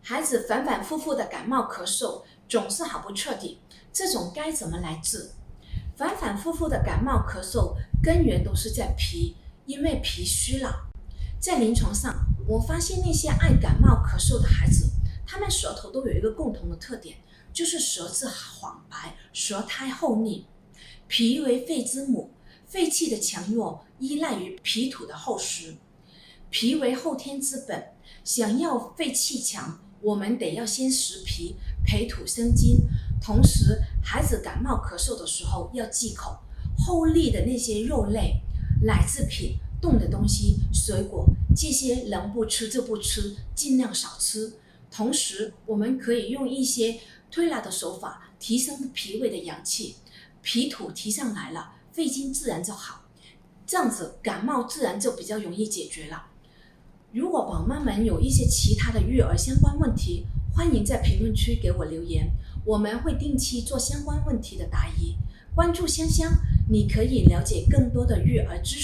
孩子反反复复的感冒咳嗽，总是好不彻底，这种该怎么来治？反反复复的感冒咳嗽，根源都是在脾，因为脾虚了。在临床上，我发现那些爱感冒咳嗽的孩子，他们舌头都有一个共同的特点，就是舌质黄白，舌苔厚腻。脾为肺之母，肺气的强弱依赖于脾土的厚实。脾为后天之本，想要肺气强，我们得要先实脾，培土生金。同时，孩子感冒咳嗽的时候要忌口，厚腻的那些肉类、奶制品、冻的东西、水果，这些能不吃就不吃，尽量少吃。同时，我们可以用一些推拿的手法提升脾胃的阳气，脾土提上来了，肺经自然就好，这样子感冒自然就比较容易解决了。如果宝妈们有一些其他的育儿相关问题，欢迎在评论区给我留言，我们会定期做相关问题的答疑。关注香香，你可以了解更多的育儿知识。